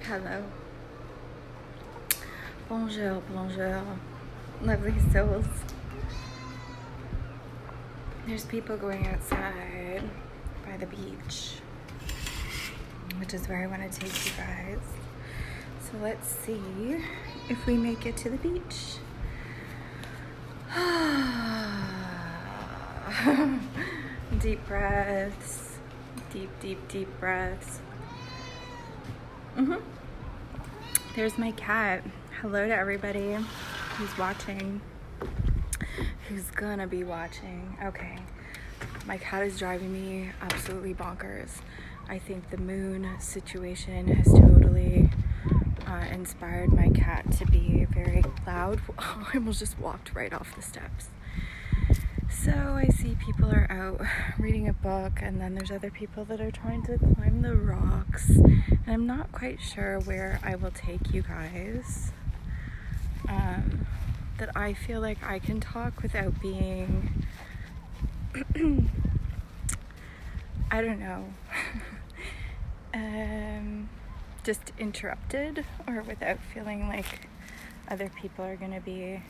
Hello. Bonjour, bonjour, lovely souls. There's people going outside by the beach, which is where I want to take you guys. So let's see if we make it to the beach. Deep breaths. Deep breaths. There's my cat. Hello to everybody who's watching, who's gonna be watching. Okay, my cat is driving me absolutely bonkers. I think the moon situation has totally inspired my cat to be very loud. I almost just walked right off the steps. So I see people are out reading a book, and then there's other people that are trying to climb the rocks, and I'm not quite sure where I will take you guys. That I feel like I can talk without being I don't know just interrupted, or without feeling like other people are gonna be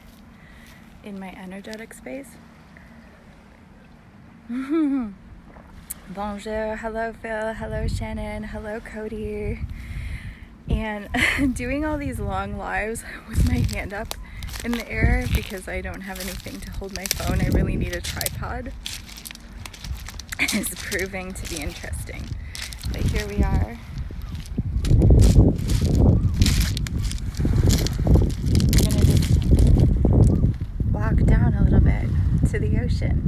in my energetic space. Bonjour, hello Phil, hello Shannon, hello Cody. And doing all these long lives with my hand up in the air because I don't have anything to hold my phone, I really need a tripod, is proving to be interesting. But here we are. I'm gonna just walk down a little bit to the ocean.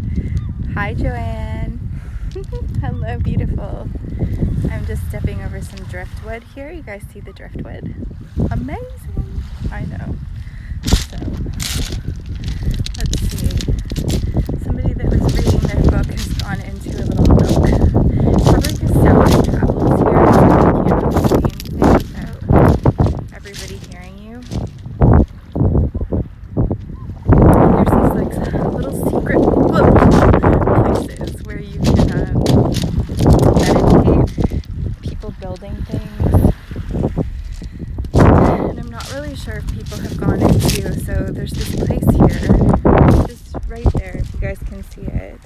Hi Joanne. Hello beautiful. I'm just stepping over some driftwood here. You guys see the driftwood? Amazing. I know. So let's see. Somebody that was reading their book has gone into a little nook. Probably just sound travels here, so you can't really say anything without everybody hearing you. There's these like little secret places where you can meditate, people building things. And I'm not really sure if people have gone into, so there's this place here, just right there, if you guys can see it,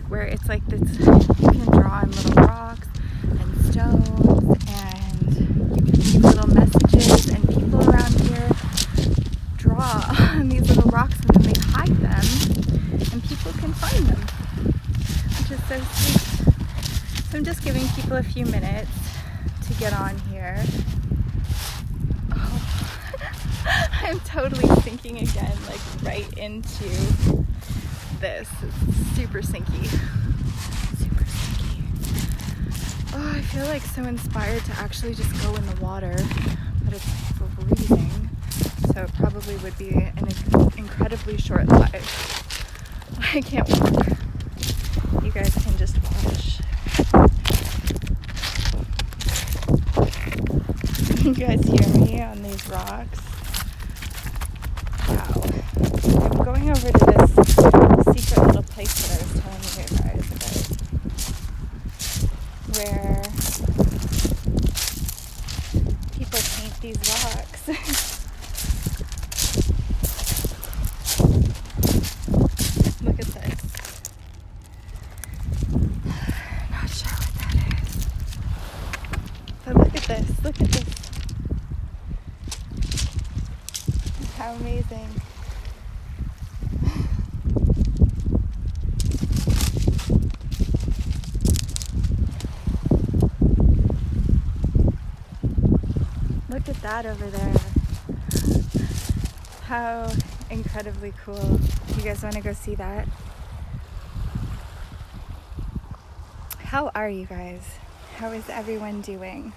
where it's like this, you can draw in little rocks and stones, and you can leave little messages, and people around here draw on these little rocks, and then they hide them, and people can find them, which is so sweet. So I'm just giving people a few minutes to get on here. I'm totally sinking again, like right into this. It's super sinky. Super sinky. Oh, I feel like so inspired to actually just go in the water, but it's freezing, so it probably would be an incredibly short life. I can't walk. You guys can just watch. You guys hear me on these rocks? Wow. I'm going over to this secret little place that I was telling you guys about, where people paint these rocks. Look at this. Not sure what that is. But look at this. Look at this. How amazing. Look at that over there. How incredibly cool. You guys want to go see that? How are you guys? How is everyone doing?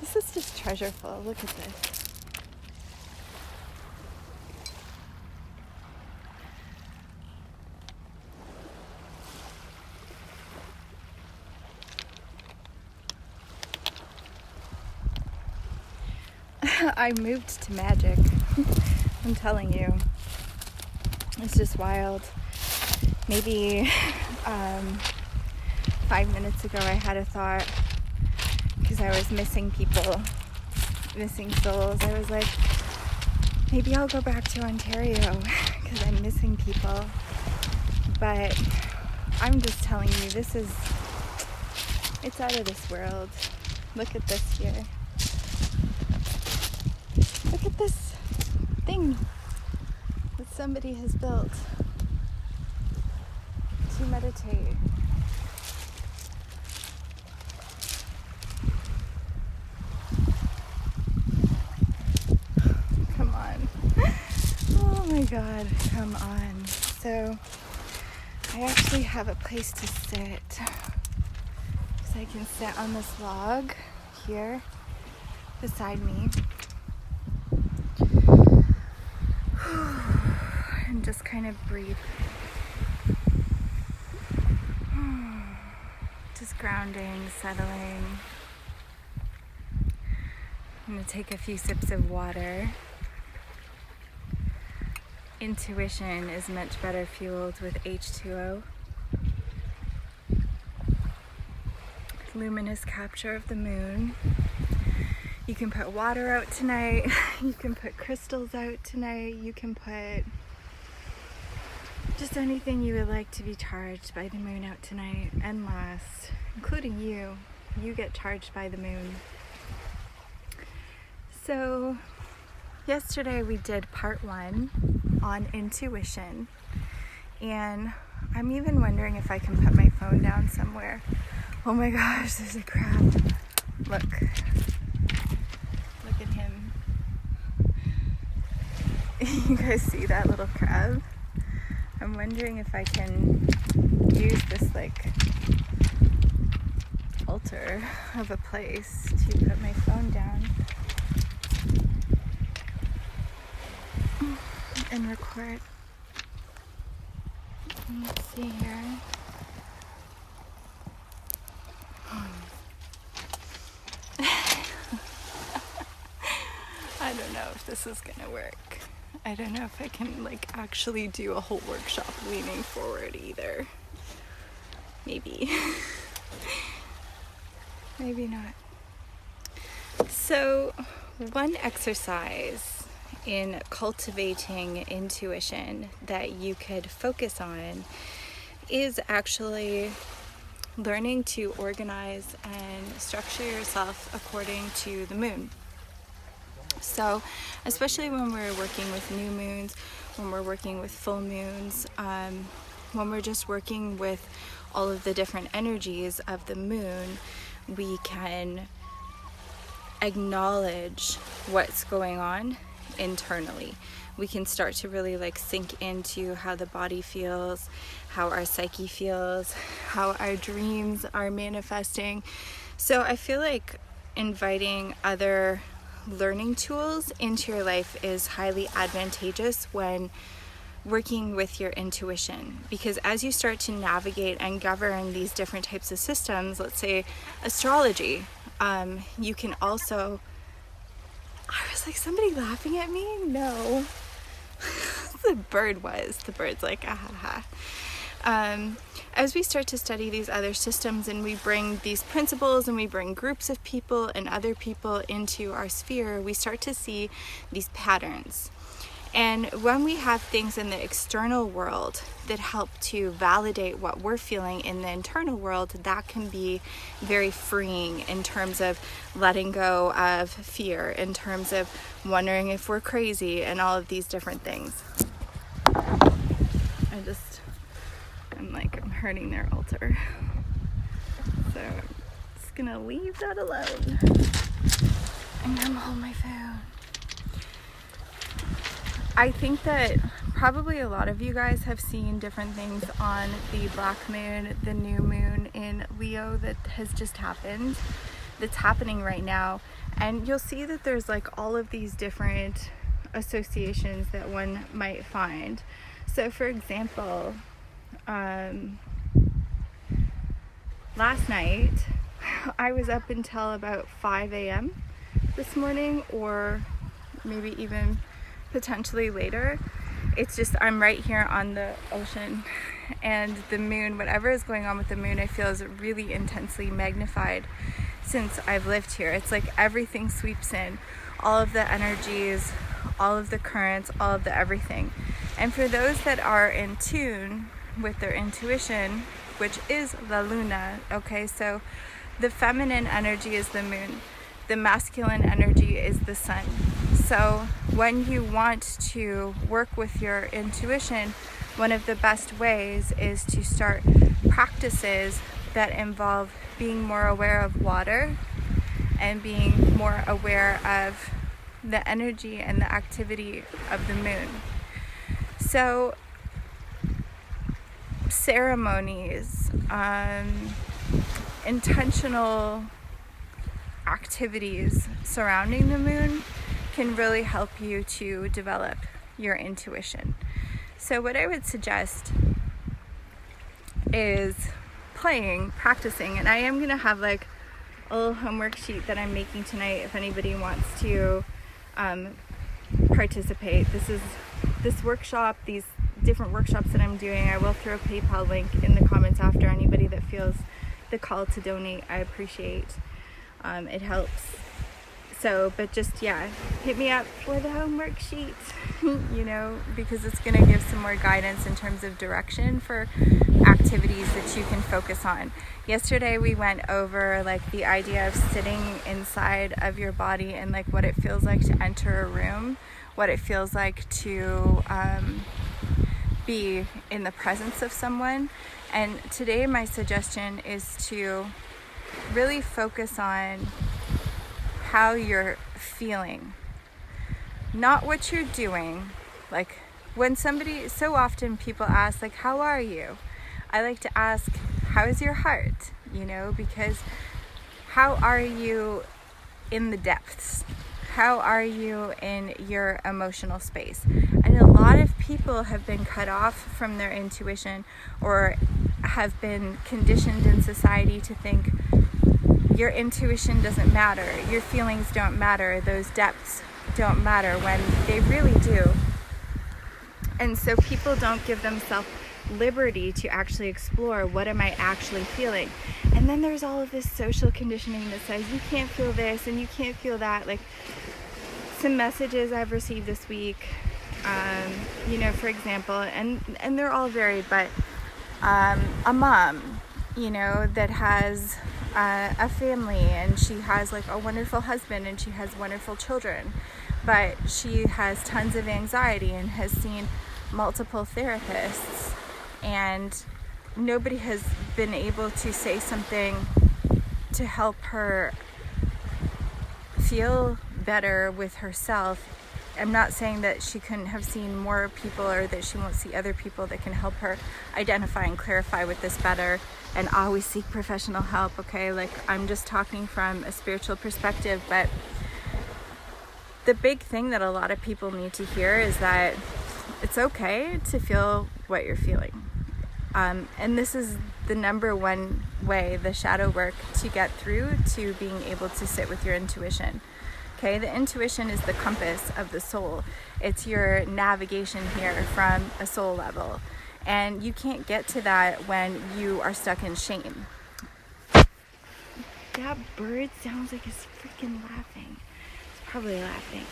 This is just treasureful. Look at this. I moved to magic. I'm telling you. It's just wild. maybe 5 minutes ago I had a thought, because I was missing people, missing souls. I was like, maybe I'll go back to Ontario because I'm missing people. But I'm just telling you, it's out of this world. Look at this here. Look at this thing that somebody has built to meditate. Come on. Oh my God, come on. So I actually have a place to sit. So I can sit on this log here beside me and just kind of breathe. Just grounding, settling. I'm going to take a few sips of water. Intuition is much better fueled with H2O. Luminous capture of the moon. You can put water out tonight. You can put crystals out tonight. You can put just anything you would like to be charged by the moon out tonight. And last, including you. You get charged by the moon. So yesterday we did part 1 on intuition, and I'm even wondering if I can put my phone down somewhere. Oh my gosh, there's a crab. Look at him. You guys see that little crab? I'm wondering if I can use this like altar of a place to put my phone down and record. Let's see here. I don't know if this is gonna work. I don't know if I can like actually do a whole workshop leaning forward either. Maybe. Maybe not. So, one exercise in cultivating intuition that you could focus on is actually learning to organize and structure yourself according to the moon. So, especially when we're working with new moons, when we're working with full moons, when we're just working with all of the different energies of the moon, we can acknowledge what's going on internally. We can start to really like sink into how the body feels, how our psyche feels, how our dreams are manifesting. So I feel like inviting other learning tools into your life is highly advantageous when working with your intuition, because as you start to navigate and govern these different types of systems, let's say astrology, you can also, I was like, somebody laughing at me? No. The bird's like, ah. As we start to study these other systems and we bring these principles and we bring groups of people and other people into our sphere, we start to see these patterns. And when we have things in the external world that help to validate what we're feeling in the internal world, that can be very freeing in terms of letting go of fear, in terms of wondering if we're crazy and all of these different things. I'm hurting their altar. So I'm just gonna leave that alone and come hold my phone. I think that probably a lot of you guys have seen different things on the black moon, the new moon in Leo that has just happened, that's happening right now. And you'll see that there's like all of these different associations that one might find. So for example, last night I was up until about 5 a.m. this morning, or maybe even potentially later, it's just, I'm right here on the ocean, and the moon, whatever is going on with the moon, I feel is really intensely magnified since I've lived here. It's like everything sweeps in, all of the energies, all of the currents, all of the everything. And for those that are in tune with their intuition, which is La Luna, okay, so the feminine energy is the moon, the masculine energy is the sun. So when you want to work with your intuition, one of the best ways is to start practices that involve being more aware of water and being more aware of the energy and the activity of the moon. So ceremonies, intentional activities surrounding the moon can really help you to develop your intuition. So what I would suggest is practicing, and I am going to have like a little homework sheet that I'm making tonight if anybody wants to participate. This workshop, these different workshops that I'm doing, I will throw a PayPal link in the comments after. Anybody that feels the call to donate, I appreciate. It helps. So, but just, yeah, hit me up for the homework sheet, you know, because it's going to give some more guidance in terms of direction for activities that you can focus on. Yesterday we went over like the idea of sitting inside of your body and like what it feels like to enter a room, what it feels like to be in the presence of someone. And today my suggestion is to really focus on how you're feeling, not what you're doing. Like when somebody, so often people ask like, how are you? I like to ask, how is your heart? You know, because how are you in the depths? How are you in your emotional space? And a lot of people have been cut off from their intuition or have been conditioned in society to think your intuition doesn't matter, your feelings don't matter, those depths don't matter, when they really do. And so people don't give themselves liberty to actually explore, what am I actually feeling? And then there's all of this social conditioning that says you can't feel this and you can't feel that. Like some messages I've received this week, you know, for example, and they're all varied, but a mom, you know, that has a family, and she has like a wonderful husband and she has wonderful children, but she has tons of anxiety and has seen multiple therapists, and nobody has been able to say something to help her feel better with herself. I'm not saying that she couldn't have seen more people or that she won't see other people that can help her identify and clarify with this better, and always seek professional help, okay? Like I'm just talking from a spiritual perspective, but the big thing that a lot of people need to hear is that it's okay to feel what you're feeling. And this is the number one way, the shadow work, to get through to being able to sit with your intuition. Okay, the intuition is the compass of the soul. It's your navigation here from a soul level. And you can't get to that when you are stuck in shame. That bird sounds like it's freaking laughing. It's probably laughing.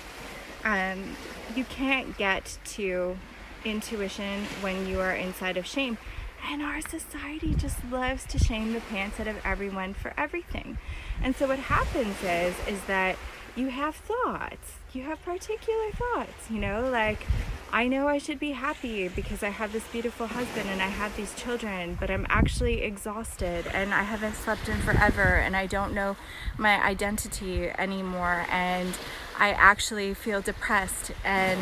You can't get to intuition when you are inside of shame. And our society just loves to shame the pants out of everyone for everything. And so what happens is that you have thoughts, you have particular thoughts, you know, like, I know I should be happy because I have this beautiful husband and I have these children, but I'm actually exhausted and I haven't slept in forever and I don't know my identity anymore, and I actually feel depressed and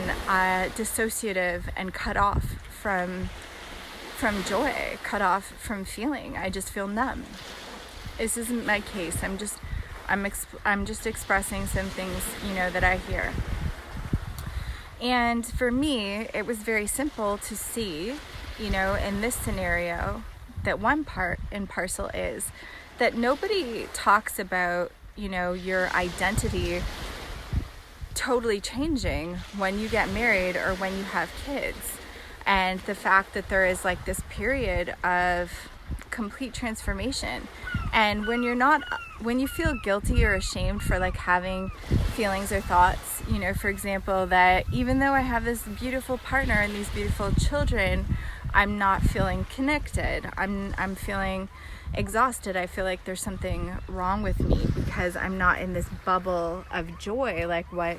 dissociative and cut off from joy, cut off from feeling. I just feel numb. This isn't my case. I'm just expressing some things, you know, that I hear. And for me, it was very simple to see, you know, in this scenario, that one part and parcel is that nobody talks about, you know, your identity totally changing when you get married or when you have kids. And the fact that there is like this period of complete transformation. And when you feel guilty or ashamed for like having feelings or thoughts, you know, for example, that even though I have this beautiful partner and these beautiful children, I'm not feeling connected. I'm feeling exhausted. I feel like there's something wrong with me because I'm not in this bubble of joy, like what,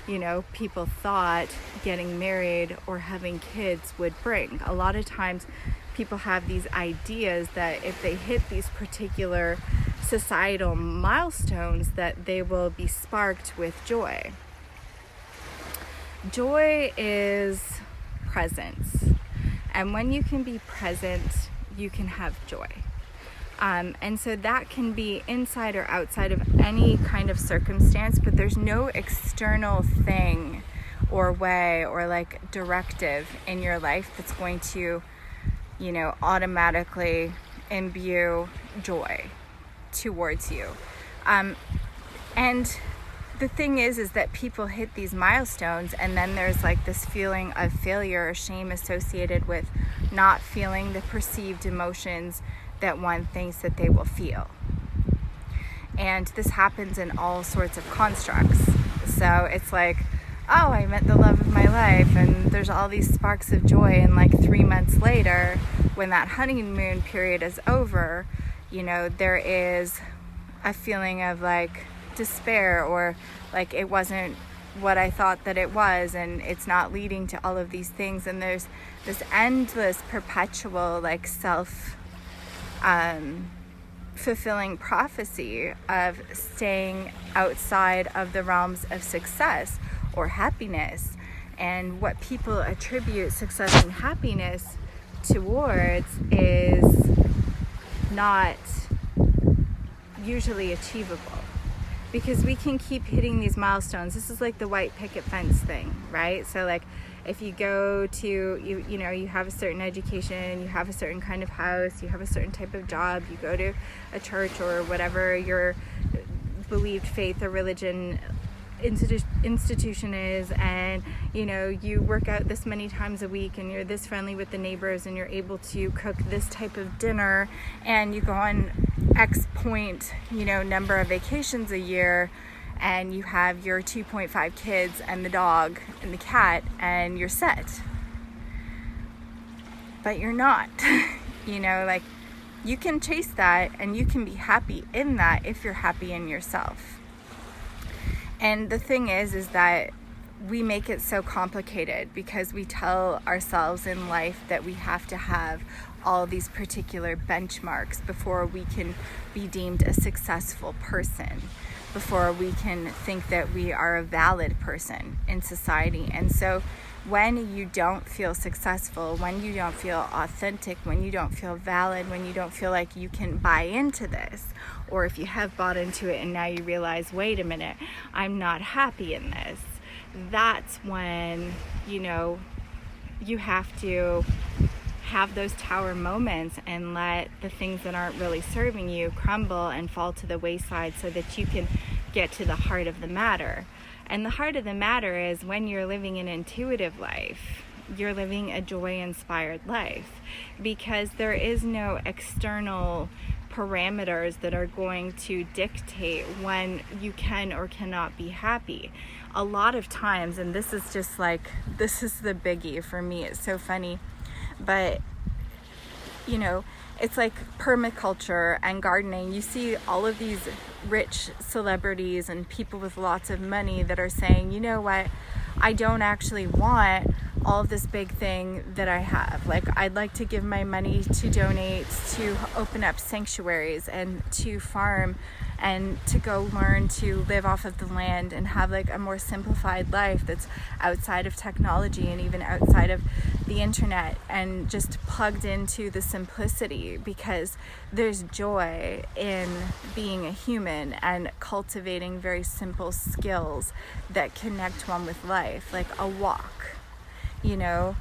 you know, people thought getting married or having kids would bring. A lot of times people have these ideas that if they hit these particular societal milestones that they will be sparked with joy. Joy is presence. And when you can be present, you can have joy. And so that can be inside or outside of any kind of circumstance, but there's no external thing or way or like directive in your life that's going to, you know, automatically imbue joy towards you. And the thing is that people hit these milestones and then there's like this feeling of failure or shame associated with not feeling the perceived emotions that one thinks that they will feel. And this happens in all sorts of constructs. So it's like, oh, I met the love of my life and there's all these sparks of joy, and like 3 months later, when that honeymoon period is over, you know, there is a feeling of like despair, or like it wasn't what I thought that it was, and it's not leading to all of these things. And there's this endless perpetual like fulfilling prophecy of staying outside of the realms of success or happiness. And what people attribute success and happiness towards is not usually achievable, because we can keep hitting these milestones. This is like the white picket fence thing, right? So like if you go to, you know, you have a certain education, you have a certain kind of house, you have a certain type of job, you go to a church or whatever your believed faith or religion institution is, and you know, you work out this many times a week and you're this friendly with the neighbors and you're able to cook this type of dinner, and you go on X point, you know, number of vacations a year, and you have your 2.5 kids and the dog and the cat, and you're set. But you're not. You know, like you can chase that and you can be happy in that if you're happy in yourself. And the thing is that we make it so complicated because we tell ourselves in life that we have to have all these particular benchmarks before we can be deemed a successful person, before we can think that we are a valid person in society. And so when you don't feel successful, when you don't feel authentic, when you don't feel valid, when you don't feel like you can buy into this, or if you have bought into it and now you realize, wait a minute, I'm not happy in this, that's when, you know, you have to have those tower moments and let the things that aren't really serving you crumble and fall to the wayside so that you can get to the heart of the matter. And the heart of the matter is when you're living an intuitive life, you're living a joy-inspired life, because there is no external parameters that are going to dictate when you can or cannot be happy. A lot of times, and this is just like, this is the biggie for me, it's so funny, but you know, it's like permaculture and gardening. You see all of these rich celebrities and people with lots of money that are saying, you know what, I don't actually want all of this big thing that I have. Like, I'd like to give my money to donate to open up sanctuaries and to farm and to go learn to live off of the land and have like a more simplified life that's outside of technology and even outside of the internet and just plugged into the simplicity, because there's joy in being a human and cultivating very simple skills that connect one with life, like a walk, you know,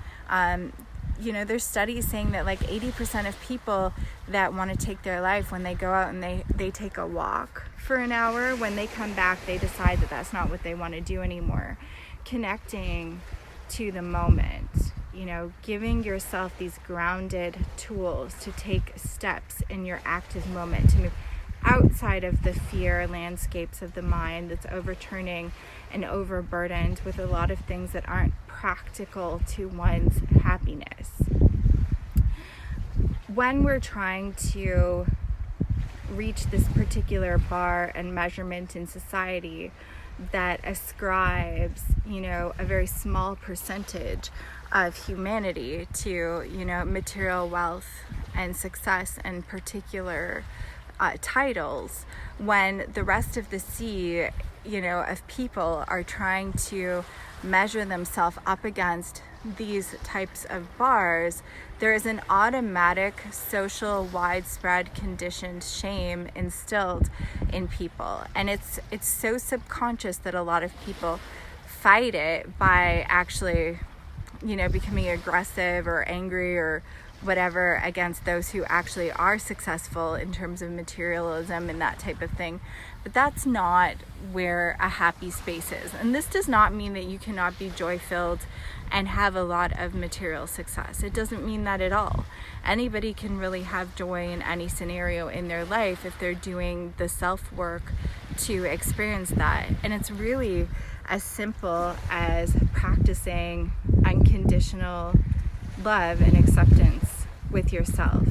you know, there's studies saying that like 80% of people that want to take their life, when they go out and they take a walk for an hour, when they come back, they decide that that's not what they want to do anymore. Connecting to the moment, you know, giving yourself these grounded tools to take steps in your active moment, to move outside of the fear landscapes of the mind that's overturning and overburdened with a lot of things that aren't practical to one's happiness. When we're trying to reach this particular bar and measurement in society that ascribes, you know, a very small percentage of humanity to, you know, material wealth and success and particular titles, when the rest of the sea, you know, of people are trying to measure themselves up against these types of bars, there is an automatic social widespread conditioned shame instilled in people, and it's so subconscious that a lot of people fight it by actually, you know, becoming aggressive or angry or whatever against those who actually are successful in terms of materialism and that type of thing. But that's not where a happy space is. And this does not mean that you cannot be joy-filled and have a lot of material success. It doesn't mean that at all. Anybody can really have joy in any scenario in their life if they're doing the self-work to experience that. And it's really as simple as practicing unconditional love and acceptance with yourself.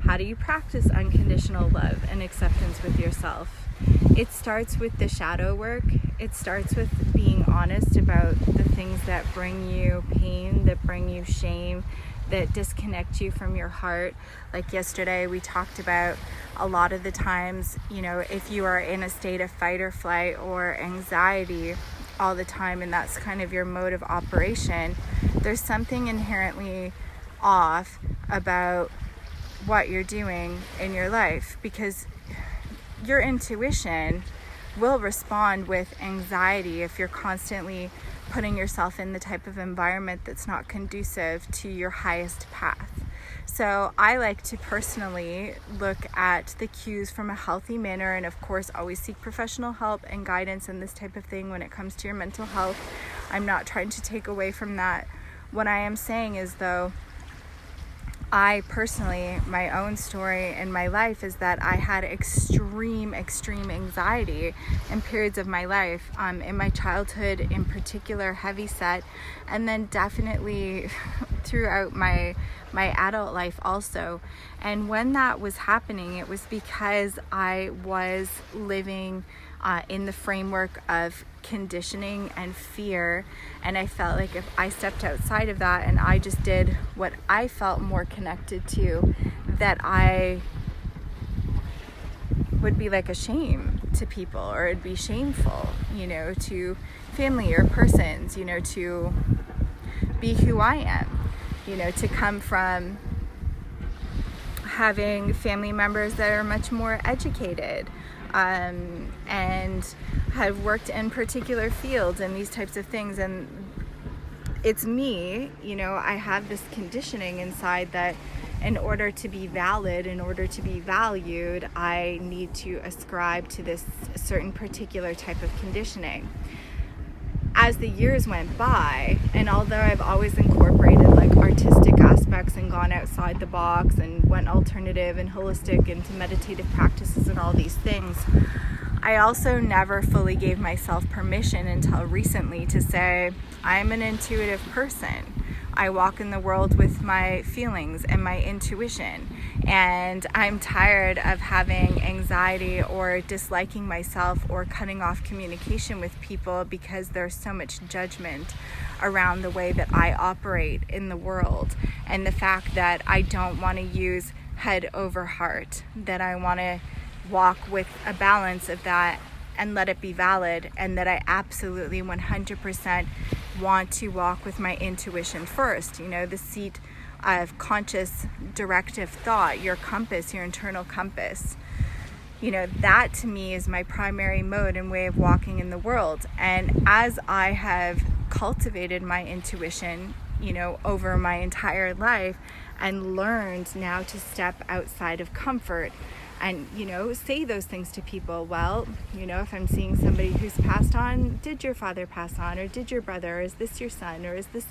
How do you practice unconditional love and acceptance with yourself? It starts with the shadow work. It starts with being honest about the things that bring you pain, that bring you shame, that disconnect you from your heart. Like yesterday, we talked about a lot of the times, you know, if you are in a state of fight or flight or anxiety all the time, and that's kind of your mode of operation, there's something inherently off about what you're doing in your life, because your intuition will respond with anxiety if you're constantly putting yourself in the type of environment that's not conducive to your highest path. So I like to personally look at the cues from a healthy manner, and of course always seek professional help and guidance and this type of thing when it comes to your mental health. I'm not trying to take away from that. What I am saying is, though, I personally, my own story in my life is that I had extreme anxiety in periods of my life, in my childhood in particular, heavy set, and then definitely throughout my adult life also. And when that was happening, it was because I was living in the framework of conditioning and fear, and I felt like if I stepped outside of that and I just did what I felt more connected to, that I would be like a shame to people, or it'd be shameful, you know, to family or persons, you know, to be who I am, you know, to come from having family members that are much more educated, and have worked in particular fields and these types of things. And it's me, you know, I have this conditioning inside that in order to be valid, in order to be valued, I need to ascribe to this certain particular type of conditioning. As the years went by, and although I've always incorporated like artistic aspects and gone outside the box and went alternative and holistic into meditative practices and all these things, I also never fully gave myself permission until recently to say, I'm an intuitive person. I walk in the world with my feelings and my intuition, and I'm tired of having anxiety or disliking myself or cutting off communication with people because there's so much judgment around the way that I operate in the world, and the fact that I don't want to use head over heart, that I want to walk with a balance of that and let it be valid, and that I absolutely 100% want to walk with my intuition first, you know, the seat of conscious directive thought, your compass, your internal compass. You know, that to me is my primary mode and way of walking in the world. And as I have cultivated my intuition over my entire life, and learned now to step outside of comfort and, say those things to people. Well, if I'm seeing somebody who's passed on, did your father pass on, or did your brother, or is this your son, or is this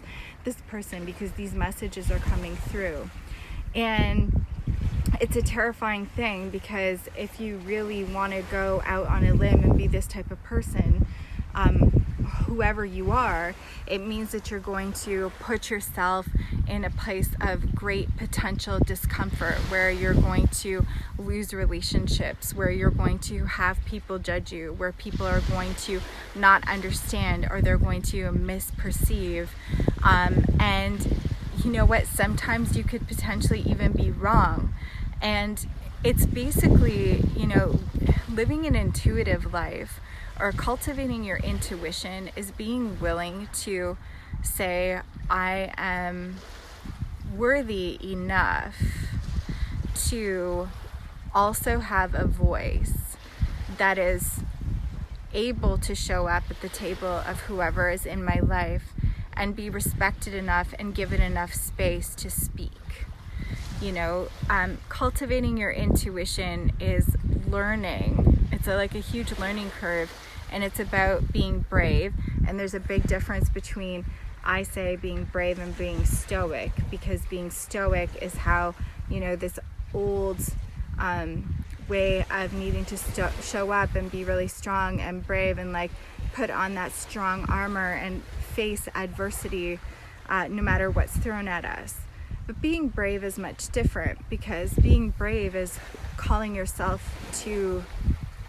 person, because these messages are coming through. And it's a terrifying thing, because if you really want to go out on a limb and be this type of person, whoever you are, it means that you're going to put yourself in a place of great potential discomfort, where you're going to lose relationships, where you're going to have people judge you, where people are going to not understand, or they're going to misperceive. And you know what? Sometimes you could potentially even be wrong. And it's basically, living an intuitive life, or cultivating your intuition, is being willing to say, I am worthy enough to also have a voice that is able to show up at the table of whoever is in my life, and be respected enough and given enough space to speak. Cultivating your intuition is learning. It's like a huge learning curve, and it's about being brave. And there's a big difference between, I say, being brave and being stoic, because being stoic is how, this old way of needing to show up and be really strong and brave, and like put on that strong armor and face adversity no matter what's thrown at us. But being brave is much different, because being brave is calling yourself to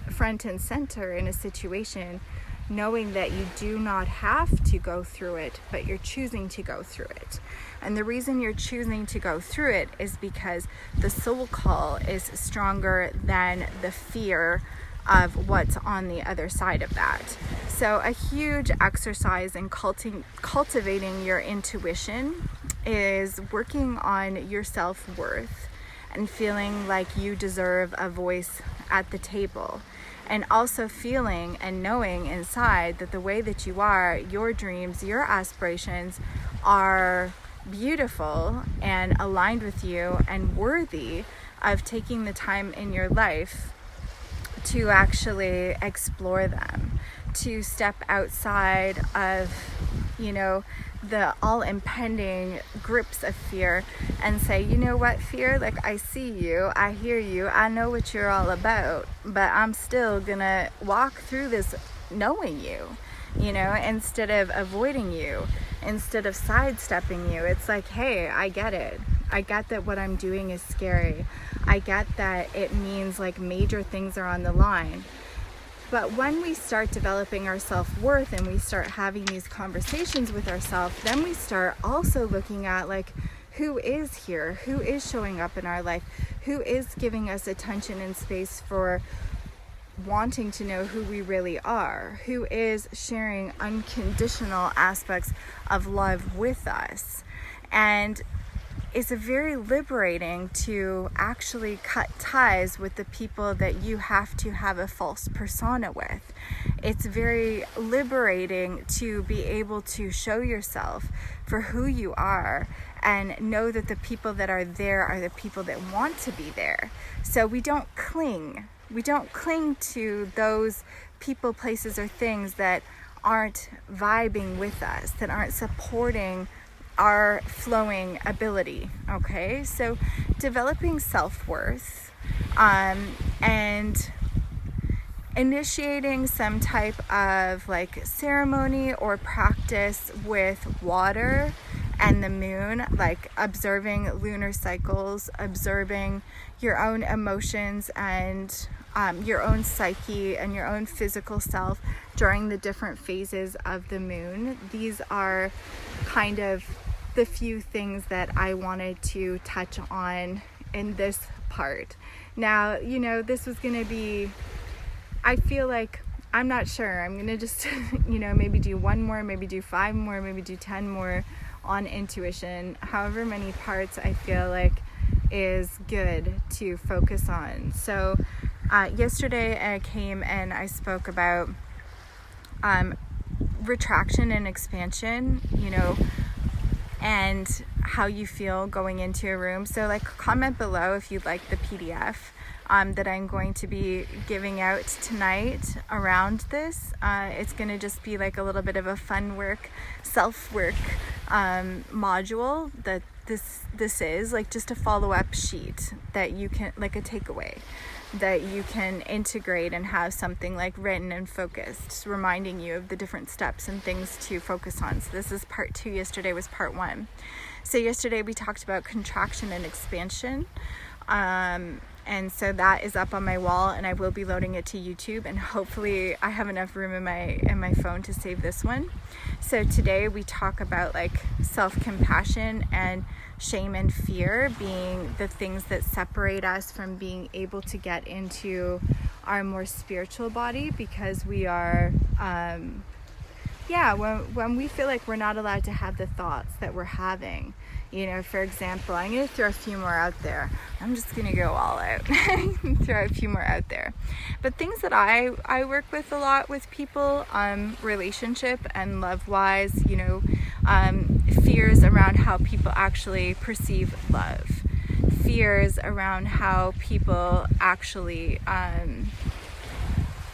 front and center in a situation, knowing that you do not have to go through it, but you're choosing to go through it. And the reason you're choosing to go through it is because the soul call is stronger than the fear of what's on the other side of that. So a huge exercise in cultivating your intuition is working on your self-worth and feeling like you deserve a voice at the table. And also feeling and knowing inside that the way that you are, your dreams, your aspirations are beautiful and aligned with you and worthy of taking the time in your life to actually explore them, to step outside of, the all impending grips of fear, and say, you know what, fear, like, I see you, I hear you, I know what you're all about, but I'm still gonna walk through this knowing you, instead of avoiding you, instead of sidestepping you. It's like, hey, I get it. I get that what I'm doing is scary. I get that it means like major things are on the line. But when we start developing our self-worth and we start having these conversations with ourselves, then we start also looking at like, who is here? Who is showing up in our life? Who is giving us attention and space for wanting to know who we really are? Who is sharing unconditional aspects of love with us? And it's very liberating to actually cut ties with the people that you have to have a false persona with. It's very liberating to be able to show yourself for who you are and know that the people that are there are the people that want to be there. So we don't cling. We don't cling to those people, places, or things that aren't vibing with us, that aren't supporting our flowing ability. Okay, so developing self-worth and initiating some type of like ceremony or practice with water and the moon, like observing lunar cycles, observing your own emotions and your own psyche and your own physical self during the different phases of the moon. These are kind of the few things that I wanted to touch on in this part. Now, this was going to be, I feel like, I'm not sure. I'm going to just, maybe do one more, maybe do 5 more, maybe do 10 more on intuition. However many parts I feel like is good to focus on. So yesterday I came and I spoke about retraction and expansion. and how you feel going into a room. So like comment below if you'd like the PDF that I'm going to be giving out tonight around this. It's going to just be like a little bit of a fun self-work module that this is like just a follow-up sheet that you can, like a takeaway that you can integrate and have something like written and focused, reminding you of the different steps and things to focus on. So this is part 2. Yesterday was part 1. So yesterday we talked about contraction and expansion. And so that is up on my wall, and I will be loading it to YouTube, and hopefully I have enough room in my phone to save this one. So today we talk about like self-compassion and shame and fear being the things that separate us from being able to get into our more spiritual body, because we are when we feel like we're not allowed to have the thoughts that we're having. You know, for example, I'm going to throw a few more out there. I'm just going to go all out. Throw a few more out there. But things that I work with a lot with people, relationship and love-wise, you know, fears around how people actually perceive love. Fears around how people actually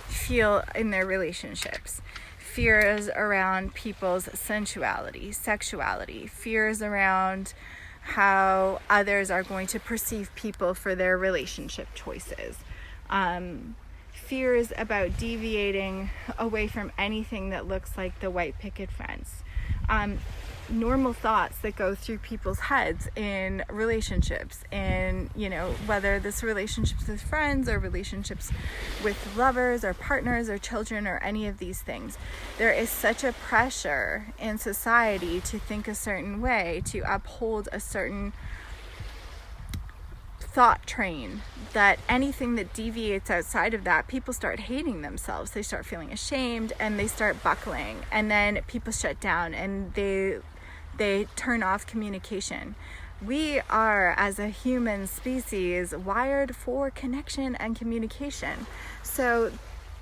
feel in their relationships. Fears around people's sensuality, sexuality, fears around how others are going to perceive people for their relationship choices, fears about deviating away from anything that looks like the white picket fence, normal thoughts that go through people's heads in relationships, and you know, whether this relationships with friends or relationships with lovers or partners or children or any of these things. There is such a pressure in society to think a certain way, to uphold a certain thought train, that anything that deviates outside of that, people start hating themselves. They start feeling ashamed and they start buckling, and then people shut down and they turn off communication. We are, as a human species, wired for connection and communication. So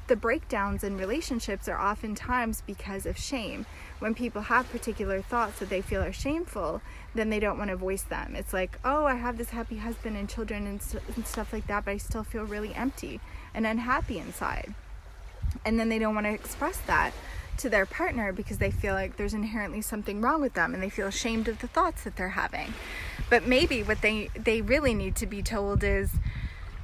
the breakdowns in relationships are oftentimes because of shame. When people have particular thoughts that they feel are shameful, then they don't want to voice them. It's like, oh, I have this happy husband and children and stuff like that, but I still feel really empty and unhappy inside. And then they don't want to express that to their partner because they feel like there's inherently something wrong with them, and they feel ashamed of the thoughts that they're having. But maybe what they really need to be told is,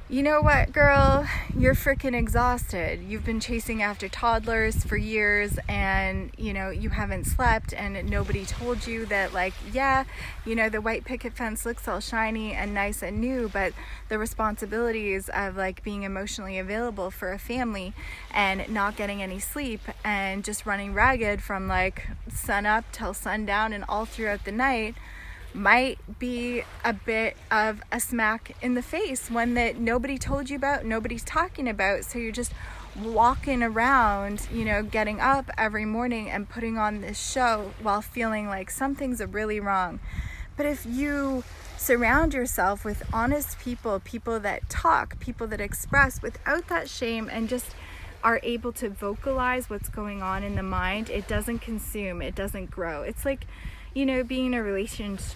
you know what, girl, you're freaking exhausted. You've been chasing after toddlers for years, and you know, you haven't slept, and nobody told you that, like, yeah, you know, the white picket fence looks all shiny and nice and new, but the responsibilities of like being emotionally available for a family and not getting any sleep and just running ragged from like sun up till sundown and all throughout the night might be a bit of a smack in the face, one that nobody told you about, nobody's talking about. So you're just walking around, you know, getting up every morning and putting on this show while feeling like something's really wrong. But if you surround yourself with honest people, people that talk, people that express without that shame, and just are able to vocalize what's going on in the mind, it doesn't consume, it doesn't grow. It's like, you know, being in a relationship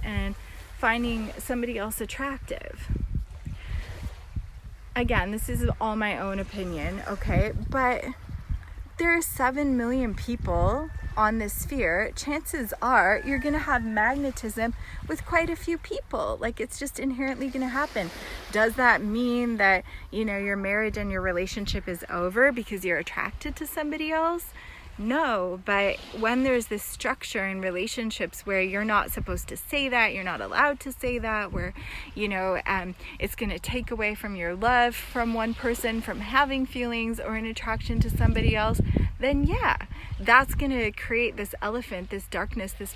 and finding somebody else attractive. Again, this is all my own opinion, okay? But there are 7 million people on this sphere. Chances are you're going to have magnetism with quite a few people. Like, it's just inherently going to happen. Does that mean that, you know, your marriage and your relationship is over because you're attracted to somebody else? No, but when there's this structure in relationships where you're not supposed to say that, you're not allowed to say that, where, you know, it's going to take away from your love from one person, from having feelings or an attraction to somebody else, then yeah, that's going to create this elephant, this darkness, this,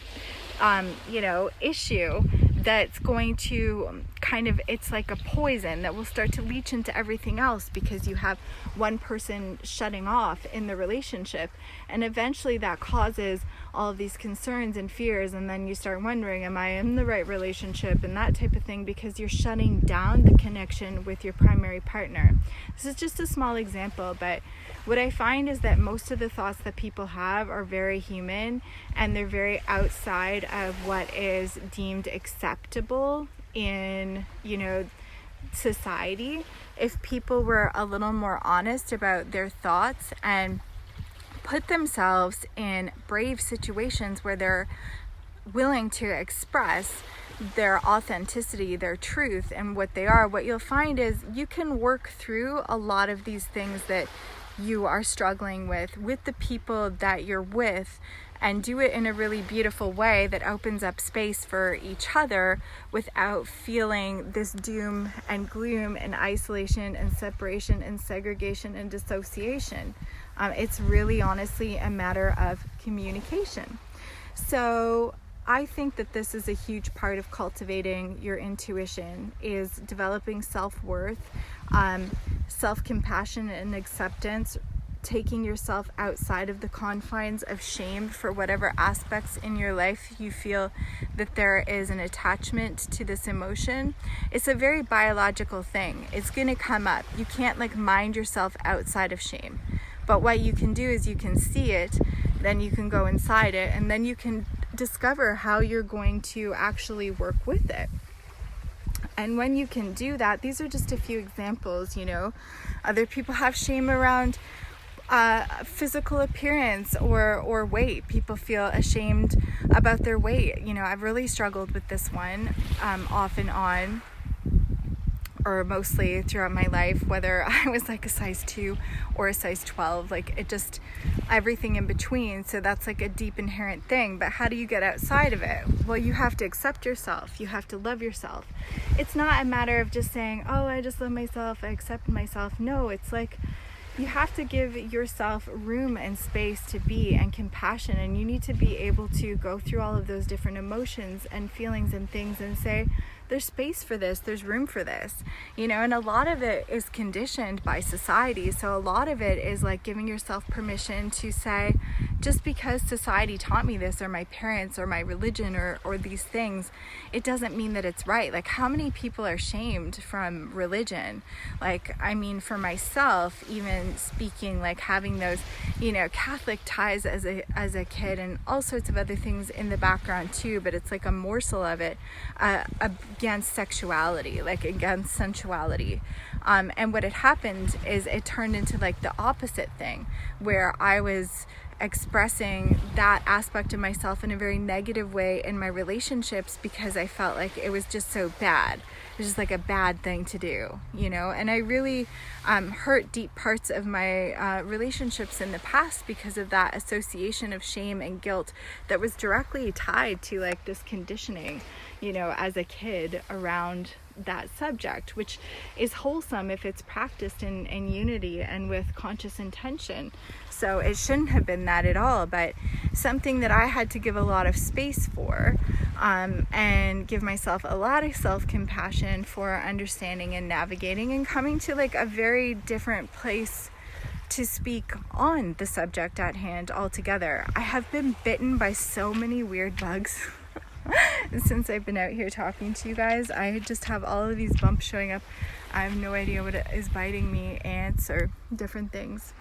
you know, issue that's going to kind of, it's like a poison that will start to leach into everything else because you have one person shutting off in the relationship. And eventually that causes all of these concerns and fears, and then you start wondering, am I in the right relationship, and that type of thing, because you're shutting down the connection with your primary partner. This is just a small example, but what I find is that most of the thoughts that people have are very human, and they're very outside of what is deemed acceptable in, society. If people were a little more honest about their thoughts and put themselves in brave situations where they're willing to express their authenticity, their truth, and what they are, what you'll find is you can work through a lot of these things that you are struggling with the people that you're with, and do it in a really beautiful way that opens up space for each other without feeling this doom and gloom and isolation and separation and segregation and dissociation. It's really honestly a matter of communication. So I think that this is a huge part of cultivating your intuition, is developing self-worth, self-compassion and acceptance, taking yourself outside of the confines of shame for whatever aspects in your life you feel that there is an attachment to this emotion. It's a very biological thing. It's going to come up. You can't mind yourself outside of shame. But what you can do is you can see it, then you can go inside it, and then you can discover how you're going to actually work with it. And when you can do that, these are just a few examples, Other people have shame around physical appearance or weight. People feel ashamed about their weight. I've really struggled with this one off and on, or mostly throughout my life, whether I was a size 2 or a size 12, everything in between. So that's a deep inherent thing. But how do you get outside of it? Well, you have to accept yourself. You have to love yourself. It's not a matter of just saying, oh, I just love myself, I accept myself. No, it's you have to give yourself room and space to be, and compassion, and you need to be able to go through all of those different emotions and feelings and things and say, there's space for this, there's room for this, and a lot of it is conditioned by society. So a lot of it is giving yourself permission to say, just because society taught me this, or my parents, or my religion, or these things, it doesn't mean that it's right. How many people are shamed from religion? For myself, even speaking, having those, Catholic ties as a kid, and all sorts of other things in the background too, but it's a morsel of it, against sexuality, against sensuality. And what had happened is it turned into the opposite thing, where I was expressing that aspect of myself in a very negative way in my relationships, because I felt it was just so bad. It was just a bad thing to do, and I really hurt deep parts of my relationships in the past because of that association of shame and guilt that was directly tied to this conditioning, as a kid around that subject, which is wholesome if it's practiced in unity and with conscious intention. So it shouldn't have been that at all, but something that I had to give a lot of space for, and give myself a lot of self-compassion for understanding and navigating and coming to a very different place to speak on the subject at hand altogether. I have been bitten by so many weird bugs. Since I've been out here talking to you guys, I just have all of these bumps showing up. I have no idea what is biting me, ants or different things.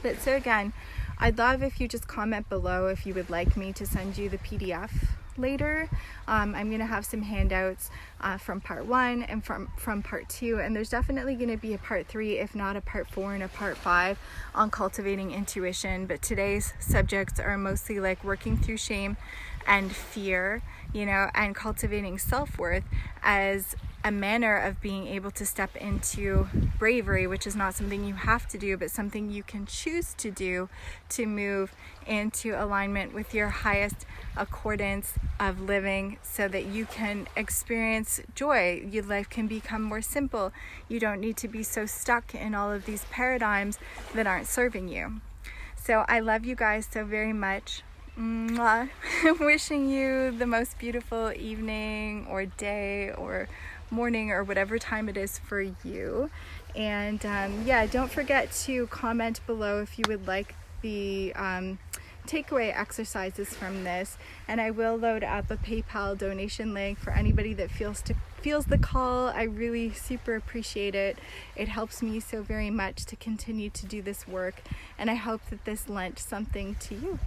But so again, I'd love if you just comment below if you would like me to send you the PDF later. I'm going to have some handouts from part 1 and from part 2, and there's definitely going to be a part 3, if not a part 4 and a part 5 on cultivating intuition. But today's subjects are mostly working through shame and fear, and cultivating self-worth as a manner of being able to step into bravery, which is not something you have to do, but something you can choose to do to move into alignment with your highest accordance of living, so that you can experience joy. Your life can become more simple. You don't need to be so stuck in all of these paradigms that aren't serving you. So I love you guys so very much. Mwah. Wishing you the most beautiful evening or day or morning or whatever time it is for you. And don't forget to comment below if you would like the takeaway exercises from this, and I will load up a PayPal donation link for anybody that feels the call. I really super appreciate it. It helps me so very much to continue to do this work, and I hope that this lent something to you.